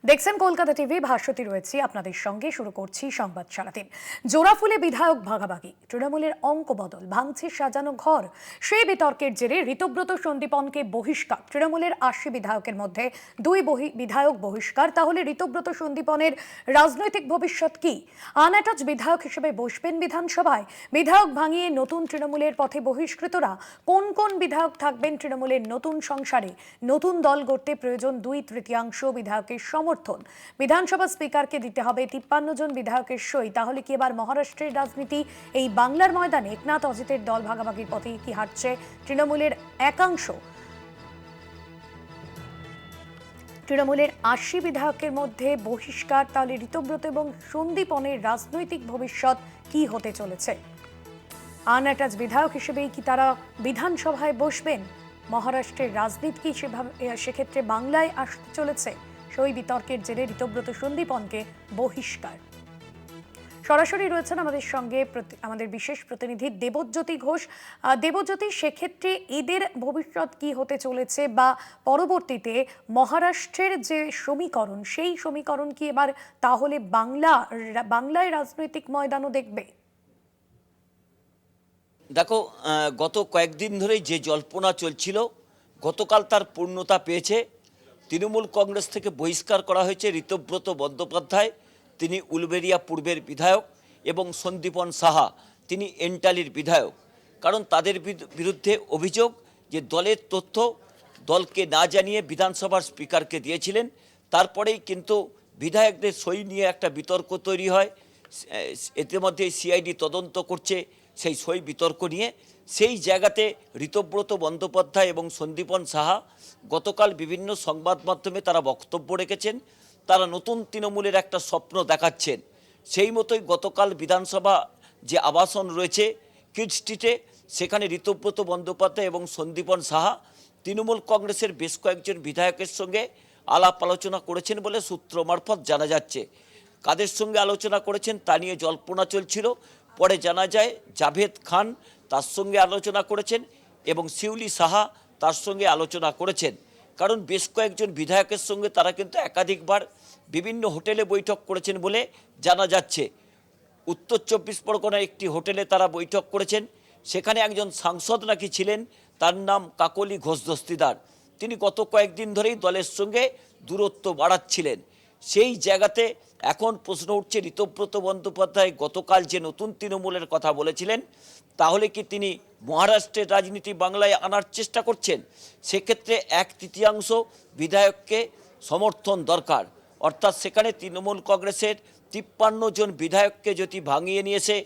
দেখছেন কলকাতা টিভি, ভাস্বতী রয়েছি আপনাদের সঙ্গে। শুরু করছি সংবাদ সারাদিন। জোড়াফুলে বিধায়ক ভাগাভাগি, তৃণমূলের অঙ্ক বদল, ভাঙছে সাজানো ঘর। সেই বিতর্কের জেরে ঋতব্রত সন্দীপনকে বহিষ্কার। তৃণমূলের ৮০ বিধায়কের মধ্যে ২ বিধায়ক বহিষ্কার। তাহলে ঋতব্রত সন্দীপনের রাজনৈতিক ভবিষ্যৎ কি? আনঅ্যাটাচ বিধায়ক হিসেবে বসবেন বিধানসভায়? বিধায়ক ভাঙিয়ে নতুন তৃণমূলের পথে বহিষ্কৃতরা? কোন কোন বিধায়ক থাকবেন তৃণমূলের নতুন সংসারে? নতুন দল গড়তে প্রয়োজন ২/৩ বিধায়কের সমর্থন। বিধানসভা স্পিকারকে দিতে হবে ৫৩ জন বিধায়কের সই। তাহলে কি এবার মহারাষ্ট্রের রাজনীতি এই বাংলার ময়দানে? একনাথ অজিতের দল ভাগাভাগির পথে কি হাঁটছে তৃণমূলের একাংশ? তৃণমূলের ৮০ বিধায়কের মধ্যে বহিষ্কার। তাহলে ঋতব্রত এবং সন্দীপনের রাজনৈতিক ভবিষ্যৎ কি হতে চলেছে? আনঅ্যাটাচ বিধায়ক হিসেবেই কি তারা বিধানসভায় বসবেন? মহারাষ্ট্রের রাজনীতি কি সেক্ষেত্রে বাংলায় আসতে চলেছে? সেই বিতর্কের জেরে ঋতব্রত সন্দীপনকে বহিষ্কার। সরাসরি রয়েছেন আমাদের সঙ্গে আমাদের বিশেষ প্রতিনিধি দেবজ্যোতি ঘোষ। দেবজ্যোতি, সেক্ষেত্রে এদের ভবিষ্যৎ কি হতে চলেছে, বা পরবর্তীতে মহারাষ্ট্রের যে সমীকরণ, সেই সমীকরণ কি এবার তাহলে বাংলায় রাজনৈতিক ময়দানও দেখবে? দেখো, গত কয়েকদিন ধরেই যে জল্পনা চলছিল, গতকাল তার পূর্ণতা পেয়েছে। তৃণমূল কংগ্রেস থেকে বহিষ্কার করা হয়েছে ঋতব্রত বন্দ্যোপাধ্যায়, তিনি উলবেড়িয়া পূর্বের বিধায়ক, এবং সন্দীপন সাহা, তিনি এন্টালির বিধায়ক। কারণ তাদের বিরুদ্ধে অভিযোগ যে দলের তথ্য দলকে না জানিয়ে বিধানসভার স্পিকারকে দিয়েছিলেন। তারপরেই কিন্তু বিধায়কদের সই নিয়ে একটা বিতর্ক তৈরি হয়। ইতিমধ্যে সিআইডি তদন্ত করছে সেই সই বিতর্ক নিয়ে। সেই জায়গাতে ঋতব্রত বন্দ্যোপাধ্যায় এবং সন্দীপন সাহা গতকাল বিভিন্ন সংবাদ মাধ্যমে তারা বক্তব্য রেখেছেন। তারা নতুন তৃণমূলের একটা স্বপ্ন দেখাচ্ছেন। সেই মতোই গতকাল বিধানসভা যে আবাসন রয়েছে কিড স্ট্রিটে, সেখানে ঋতব্রত বন্দ্যোপাধ্যায় এবং সন্দীপন সাহা তৃণমূল কংগ্রেসের বেশ কয়েকজন বিধায়কের সঙ্গে আলাপ আলোচনা করেছেন বলে সূত্র মারফত জানা যাচ্ছে। কাদের সঙ্গে আলোচনা করেছেন তা নিয়ে জল্পনা চলছিল। পরে জানা যায় জাভেদ খান তার সঙ্গে আলোচনা করেছেন এবং শিউলি সাহা তার সঙ্গে আলোচনা করেছেন। কারণ বেশ কয়েকজন বিধায়কের সঙ্গে তারা কিন্তু একাধিকবার বিভিন্ন হোটেলে বৈঠক করেছেন বলে জানা যাচ্ছে। উত্তর ২৪ পরগনার একটি হোটেলে তারা বৈঠক করেছেন। সেখানে একজন সাংসদ নাকি ছিলেন, তার নাম কাকলি ঘোষ দস্তিদার। তিনি গত কয়েকদিন ধরেই দলের সঙ্গে দূরত্ব বাড়াচ্ছিলেন। সেই জায়গাতে এখন প্রশ্ন উঠছে, ঋতব্রত বন্দ্যোপাধ্যায় গতকাল যে নতুন তৃণমূলের কথা বলেছিলেন, তাহলে কি তিনি মহারাষ্ট্রের রাজনীতি বাংলায় আনার চেষ্টা করছেন? সেক্ষেত্রে ১/৩ বিধায়ককে সমর্থন দরকার। অর্থাৎ সেখানে তৃণমূল কংগ্রেসের ৫৩ জন বিধায়ককে যদি ভাঙিয়ে নিয়ে এসে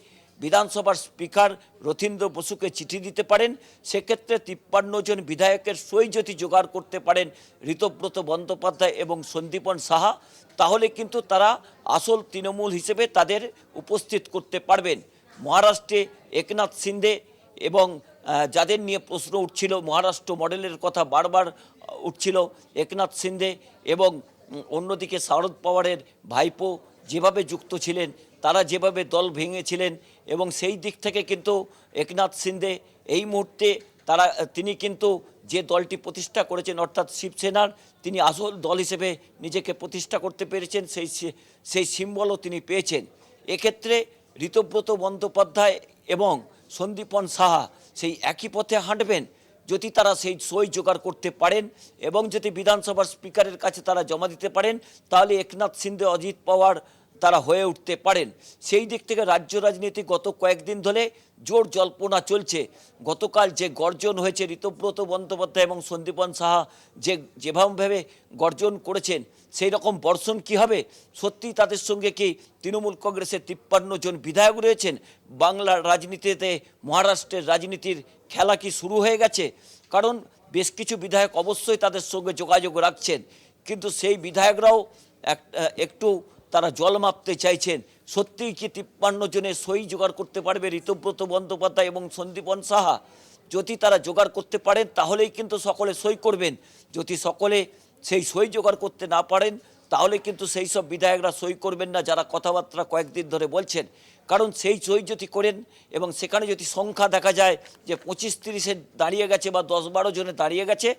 বিধানসভার স্পিকার রথীন্দ্র বসুকে চিঠি দিতে পারেন, সেক্ষেত্রে ৫৩ জন বিধায়কের সই যদি জোগাড় করতে পারেন ঋতব্রত বন্দ্যোপাধ্যায় এবং সন্দীপন সাহা, তাহলে কিন্তু তারা আসল তৃণমূল হিসেবে তাদের উপস্থিত করতে পারবেন। মহারাষ্ট্রে একনাথ শিন্দে এবং যাদের নিয়ে প্রশ্ন উঠছিল, মহারাষ্ট্র মডেলের কথা বারবার উঠছিল, একনাথ শিন্দে এবং অন্যদিকে শারদ পাওয়ারের ভাইপো যেভাবে যুক্ত ছিলেন, তারা যেভাবে দল ভেঙেছিলেন, এবং সেই দিক থেকে কিন্তু একনাথ শিন্দে এই মুহূর্তে তিনি কিন্তু যে দলটি প্রতিষ্ঠা করেছেন, অর্থাৎ শিবসেনার, তিনি আসল দল হিসেবে নিজেকে প্রতিষ্ঠা করতে পেরেছেন, সেই সিম্বলও তিনি পেয়েছেন। এক্ষেত্রে ঋতব্রত বন্দ্যোপাধ্যায় এবং সন্দীপন সাহা সেই একই পথে হাঁটবেন যদি তারা সেই সই জোগাড় করতে পারেন, এবং যদি বিধানসভার স্পিকারের কাছে তারা জমা দিতে পারেন, তাহলে একনাথ শিন্দে, অজিত পাওয়ার তারা হয়ে উঠতে পারেন। সেই দিক থেকে রাজ্য রাজনীতি গত কয়েকদিন ধরে জোর জল্পনা চলছে। গতকাল যে গর্জন হয়েছে, ঋতব্রত বন্দ্যোপাধ্যায় এবং সন্দীপন সাহা যেভাবে গর্জন করেছেন, সেই রকম বর্ষণ কি হবে? সত্যিই তাদের সঙ্গে কি তৃণমূল কংগ্রেসের ৫৩ জন বিধায়ক রয়েছেন? বাংলার রাজনীতিতে মহারাষ্ট্রের রাজনীতির খেলা কি শুরু হয়ে গেছে? কারণ বেশ কিছু বিধায়ক অবশ্যই তাদের সঙ্গে যোগাযোগ রাখছেন, কিন্তু সেই বিধায়করাও একটু তারা জল মাপতে চাইছেন। সত্যিই কি ৫৩ জনের সই জোগাড় করতে পারবে ঋতব্রত বন্দ্যোপাধ্যায় এবং সন্দীপন সাহা? যদি তারা জোগাড় করতে পারেন তাহলেই কিন্তু সকলে সই করবেন। যদি সকলে সেই সই জোগাড় করতে না পারেন, তাহলে কিন্তু সেই সব বিধায়করা সই করবেন না, যারা কথাবার্তা কয়েকদিন ধরে বলছেন। কারণ সেই সই যদি করেন এবং সেখানে যদি সংখ্যা দেখা যায় যে 25-30-এ দাঁড়িয়ে গেছে বা 10-12 জনে দাঁড়িয়ে গেছে,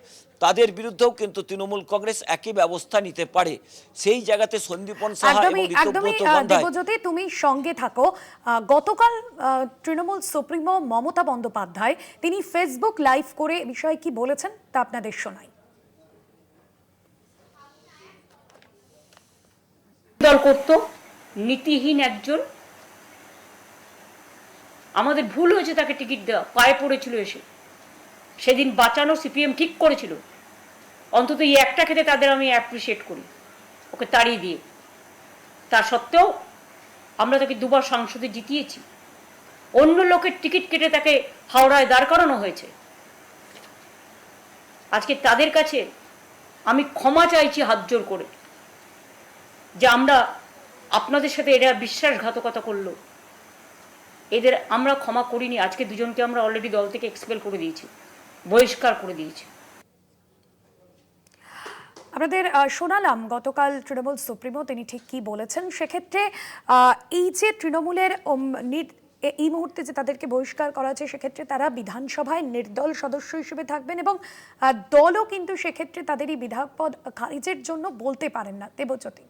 তাদের বিরুদ্ধেও কিন্তু তৃণমূল কংগ্রেস একই ব্যবস্থা নিতে পারে। সেই জায়গাতে সন্দীপন সাহা এবং একদমই একদমই ঋতব্রত বন্দ্যোপাধ্যায়। দেবজ্যোতি, তুমি সঙ্গে থাকো। গতকাল তৃণমূল সুপ্রিমো মমতা বন্দ্যোপাধ্যায় তিনি ফেসবুক লাইভ করে এ বিষয়ে কি বলেছেন তা আপনাদের শোনাই। দল করত নীতিহীন একজন, আমাদের ভুল হয়েছে তাকে টিকিট দেওয়া, পায়ে পড়েছিল এসে, সেদিন বাঁচানো সিপিএম ঠিক করেছিল। অন্তত এই একটা ক্ষেত্রে তাদের আমি অ্যাপ্রিসিয়েট করি, ওকে তাড়িয়ে দিয়ে। তা সত্ত্বেও আমরা তাকে দুবার সংসদে জিতিয়েছি, অন্য লোকের টিকিট কেটে তাকে হাওড়ায় দাঁড় করানো হয়েছে। আজকে তাদের কাছে আমি ক্ষমা চাইছি হাত জোর করে, যে আমরা আপনাদের সাথে এরা বিশ্বাসঘাতকতা করলো, এদের আমরা ক্ষমা করিনি। আজকে দুজনকে আমরা অলরেডি দল থেকে এক্সপেল করে দিয়েছি, বহিষ্কার করে দিয়েছি। আপনাদের শোনালাম গতকাল তৃণমূল সুপ্রিমো তিনি ঠিক কি বলেছেন। সেক্ষেত্রে এই যে তৃণমূলের এই মুহূর্তে যে তাদেরকে বহিষ্কার করা হয়েছে, সেক্ষেত্রে তারা বিধানসভায় নির্দল সদস্য হিসেবে থাকবেন এবং দলও কিন্তু সেক্ষেত্রে তাদের এই বিধায়ক পদ খারিজের জন্য বলতে পারেন না। দেবজ্যোতি,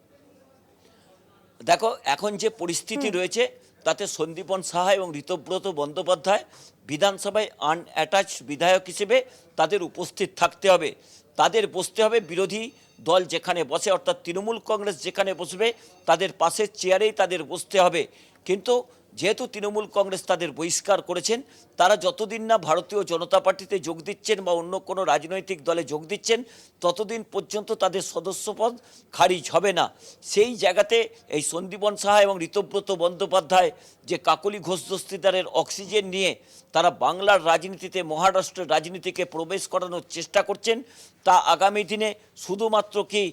দেখো এখন যে পরিস্থিতি রয়েছে তাতে সন্দীপন সাহা এবং ঋতব্রত বন্দ্যোপাধ্যায় বিধানসভায় আনঅ্যাটাচ বিধায়ক হিসেবে তাদের উপস্থিত থাকতে হবে, তাদের বসতে হবে বিরোধী দল যেখানে বসে, অর্থাৎ তৃণমূল কংগ্রেস যেখানে বসবে তাদের পাশের চেয়ারেই তাদের বসতে হবে। কিন্তু যেহেতু তৃণমূল কংগ্রেস তাদের বহিষ্কার করেছেন, তারা যতদিন না ভারতীয় জনতা পার্টিতে যোগ দিচ্ছেন বা অন্য কোনো রাজনৈতিক দলে যোগ দিচ্ছেন, ততদিন পর্যন্ত তাদের সদস্যপদ খারিজ হবে না। সেই জায়গাতে এই সন্দীপন সাহা এবং ঋতব্রত বন্দ্যোপাধ্যায় যে কাকলি ঘোষ দস্তিদারের অক্সিজেন নিয়ে তারা বাংলার রাজনীতিতে, মহারাষ্ট্রের রাজনীতিকে প্রবেশ করানোর চেষ্টা করছেন, তা আগামী দিনে শুধুমাত্র কি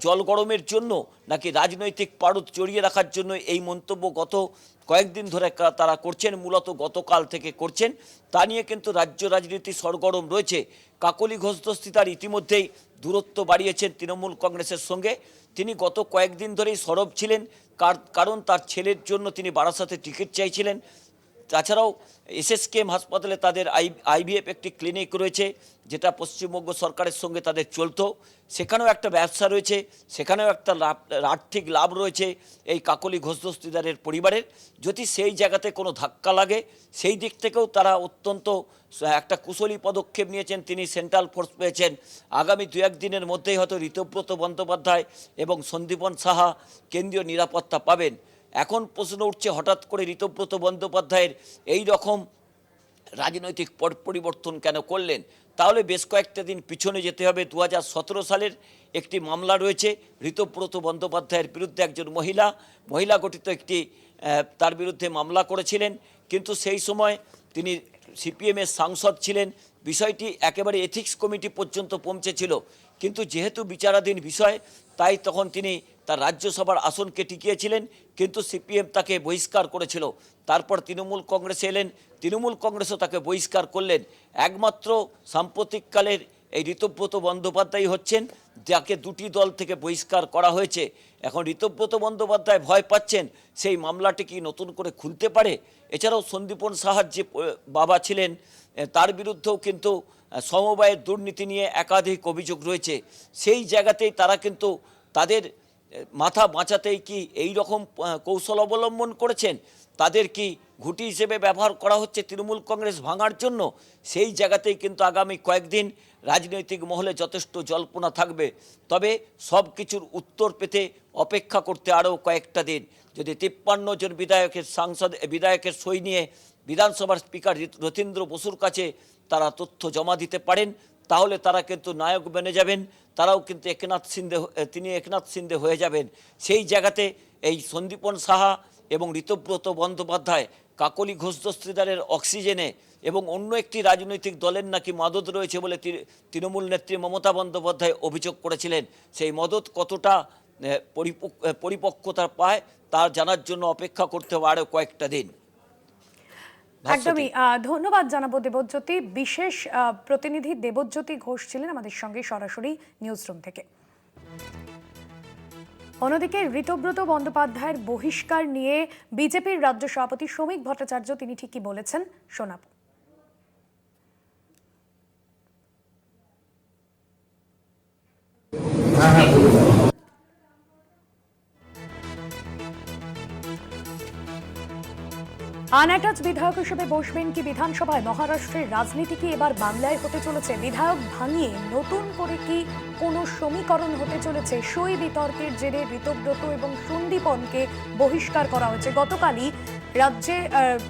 জল গরমের জন্য নাকি রাজনৈতিক পারদ জড়িয়ে রাখার জন্য এই মন্তব্য গত কয়েকদিন ধরে তারা করছেন, মূলত গতকাল থেকে করছেন, তা নিয়ে কিন্তু রাজ্য রাজনীতি সরগরম রয়েছে। কাকলি ঘোষ দস্তিদার ইতিমধ্যেই দূরত্ব বাড়িয়েছেন তৃণমূল কংগ্রেসের সঙ্গে। তিনি গত কয়েকদিন ধরেই সরব ছিলেন, কারণ তার ছেলের জন্য তিনি বারাসাতে টিকিট চাইছিলেন। তাছাড়াও এসএসকেএম হাসপাতালে তাদের আইভিএফ একটি ক্লিনিক রয়েছে, যেটা পশ্চিমবঙ্গ সরকারের সঙ্গে তাদের চলতো, সেখানেও একটা ব্যবসা রয়েছে, সেখানেও একটা আর্থিক লাভ রয়েছে এই কাকলি ঘোষ দস্তিদারের পরিবারের। যদি সেই জায়গাতে কোনো ধাক্কা লাগে, সেই দিক থেকেও তারা অত্যন্ত একটা কুশলী পদক্ষেপ নিয়েছেন। তিনি সেন্ট্রাল ফোর্স পেয়েছেন, আগামী 2-1 দিনের মধ্যেই হয়তো ঋতব্রত বন্দ্যোপাধ্যায় এবং সন্দীপন সাহা কেন্দ্রীয় নিরাপত্তা পাবেন। এখন প্রশ্ন উঠছে, হঠাৎ করে ঋতব্রত বন্দ্যোপাধ্যায়ের এই রকম রাজনৈতিক পট পরিবর্তন কেন করলেন? তাহলে বেশ কয়েকটা দিন পিছনে যেতে হবে। 2017 সালের একটি মামলা রয়েছে ঋতব্রত বন্দ্যোপাধ্যায়ের বিরুদ্ধে। একজন মহিলা গঠিত একটি তার বিরুদ্ধে মামলা করেছিলেন, কিন্তু সেই সময় তিনি সিপিএমের সাংসদ ছিলেন। বিষয়টি একেবারে এথিক্স কমিটি পর্যন্ত পৌঁছেছিল, কিন্তু যেহেতু বিচারাধীন বিষয়, তাই তখন তিনি তার রাজ্যসভার আসনকে টিকিয়েছিলেন, কিন্তু সিপিএম তাকে বহিষ্কার করেছিল। তারপর তৃণমূল কংগ্রেসে এলেন, তৃণমূল কংগ্রেসও তাকে বহিষ্কার করলেন। একমাত্র সাম্প্রতিককালের এই ঋতব্রত বন্দ্যোপাধ্যায় হচ্ছেন যাকে দুটি দল থেকে বহিষ্কার করা হয়েছে। এখন ঋতব্রত বন্দ্যোপাধ্যায় ভয় পাচ্ছেন সেই মামলাটি কি নতুন করে খুলতে পারে। এছাড়াও সন্দীপন সাহার যে বাবা ছিলেন, তার বিরুদ্ধেও কিন্তু সমবায়ের দুর্নীতি নিয়ে একাধিক অভিযোগ রয়েছে। সেই জায়গাতেই তারা কিন্তু তাদের মাথা বাঁচাতেই কি এই রকম কৌশল অবলম্বন করেছেন? তাদের কি ঘুঁটি হিসেবে ব্যবহার করা হচ্ছে তৃণমূল কংগ্রেস ভাঙার জন্য? সেই জায়গাতেই কিন্তু আগামী কয়েকদিন রাজনৈতিক মহলে যথেষ্ট জল্পনা থাকবে। তবে সব কিছুর উত্তর পেতে অপেক্ষা করতে আরও কয়েকটা দিন। যদি 53 জন বিধায়কের সই নিয়ে বিধানসভার স্পিকার রথীন্দ্র বসুর কাছে তারা তথ্য জমা দিতে পারেন, তাহলে তারা কিন্তু নায়ক বনে যাবেন। তারাও কিন্তু তিনি একনাথ সিন্ধে হয়ে যাবেন। সেই জায়গাতে এই সন্দীপন সাহা এবং ঋতব্রত বন্দ্যোপাধ্যায় কাকলি ঘোষ দস্তিদারের অক্সিজেনে এবং অন্য একটি রাজনৈতিক দলের নাকি মদত রয়েছে বলে তৃণমূল নেত্রী মমতা বন্দ্যোপাধ্যায় অভিযোগ করেছিলেন। সেই মদত কতটা পরিপক্কতা পায় তা জানার জন্য অপেক্ষা করতে হবে আরও কয়েকটা দিন। একদমই ধন্যবাদ জানাবো দেবজ্যোতি। বিশেষ প্রতিনিধি দেবজ্যোতি ঘোষ ছিলেন আমাদের সঙ্গে সরাসরি নিউজ রুম থেকে। অন্যদিকে ঋতব্রত বন্দ্যোপাধ্যায়ের বহিষ্কার নিয়ে বিজেপির রাজ্য সভাপতি শ্রমিক ভট্টাচার্য তিনি ঠিকই বলেছেন, শোনাবো। আনঅ্যাটাচ বিধায়ক হিসেবে বসবেন কি বিধানসভায়? মহারাষ্ট্রের রাজনীতি কি এবার বাংলায় হতে চলেছে? বিধায়ক ভাঙিয়ে নতুন করে কি কোনো সমীকরণ হতে চলেছে? সই বিতর্কের জেরে ঋতব্রত এবং সন্দীপনকে বহিষ্কার করা হয়েছে। গতকালই রাজ্যে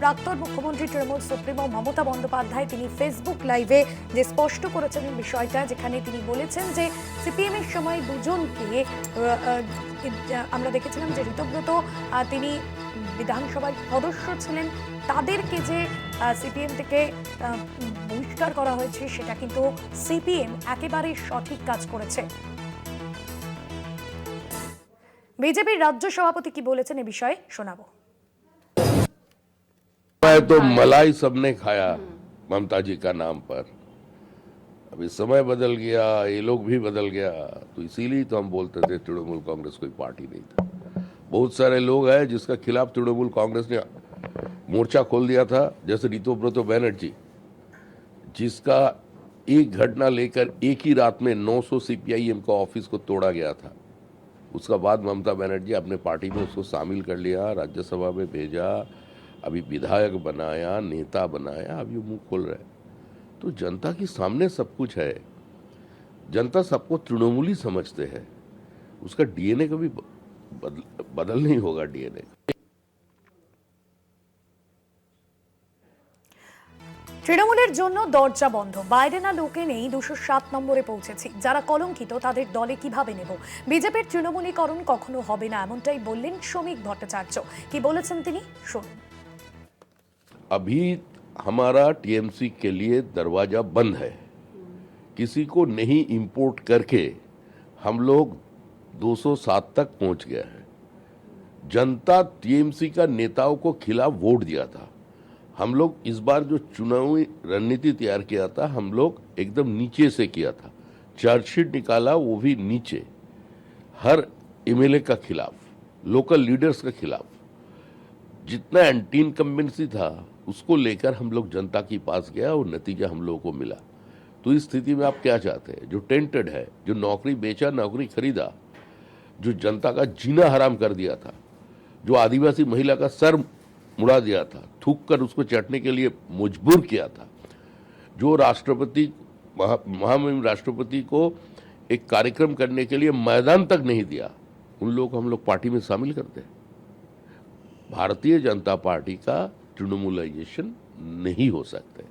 প্রাক্তন মুখ্যমন্ত্রী তৃণমূল সুপ্রিমো মমতা বন্দ্যোপাধ্যায় তিনি ফেসবুক লাইভে যে স্পষ্ট করেছেন বিষয়টা, যেখানে তিনি বলেছেন যে সিপিএম এর সময় দুজনকে আমরা দেখেছিলাম যে ঋতব্রত তিনি বিধানসভার সদস্য ছিলেন, তাদেরকে যে সিপিএম থেকে বহিষ্কার করা হয়েছে সেটা কিন্তু সিপিএম একেবারে সঠিক কাজ করেছে। বিজেপির রাজ্য সভাপতি কি বলেছেন এ বিষয়ে শোনাবো। तो मलाई सबने खाया ममता जी का नाम पर। अभी समय बदल गया, ये लोग भी बदल गया, तो इसीलिए तो हम बोलते थे तृणमूल कांग्रेस कोई पार्टी नहीं था। बहुत सारे लोग हैं जिसका खिलाफ तृणमूल कांग्रेस ने मोर्चा खोल दिया था, जैसे ऋतुब्रत बनर्जी, जिसका एक घटना लेकर एक ही रात में 900 सीपीआईएम का ऑफिस को तोड़ा गया था। उसका बाद ममता बनर्जी अपने पार्टी में उसको शामिल कर लिया, राज्यसभा में भेजा, अभी विधायक बनाया, नेता बनाया, अभी मुंह खोल रहे हैं। तो जनता के सामने सब कुछ है, जनता सबको तृणमूली समझते हैं, उसका डीएनए कभी बदल नहीं होगा। डीएनए তৃণমূলের জন্য দরজা বন্ধ, বাইরে না লোকে নেই, 207 নম্বরে পৌঁছেছি, যারা কলঙ্কিত তাদের দলে কিভাবে নেব? বিজেপির তৃণমূলীকরণ কখনো হবে না, এমনটাই বললেন শ্রমিক ভট্টাচার্য। কি বলেছেন তিনি শুনুন। अभी हमारा टीएमसी के लिए दरवाजा बंद है, किसी को नहीं इंपोर्ट करके हम लोग 207 तक पहुंच गए हैं। जनता टीएमसी का नेताओं को खिलाफ वोट दिया था। हम लोग इस बार जो चुनावी रणनीति तैयार किया था, हम लोग एकदम नीचे से किया था, चार्जशीट निकाला वो भी नीचे, हर एमएलए का खिलाफ, लोकल लीडर्स का खिलाफ, जितना एंटी इनकम्बेंसी था उसको लेकर हम लोग जनता के पास गया और नतीजा हम लोगों को मिला। तो इस स्थिति में आप क्या चाहते हैं? जो टेंटेड है, जो नौकरी बेचा, नौकरी खरीदा, जो जनता का जीना हराम कर दिया था, जो आदिवासी महिला का सर मुड़ा दिया था, थूक कर उसको चटने के लिए मजबूर किया था, जो राष्ट्रपति महामहिम राष्ट्रपति को एक कार्यक्रम करने के लिए मैदान तक नहीं दिया, उन लोगों को हम लोग पार्टी में शामिल करते हैं। भारतीय जनता पार्टी का तृणमूलाइजेशन नहीं हो सकता है।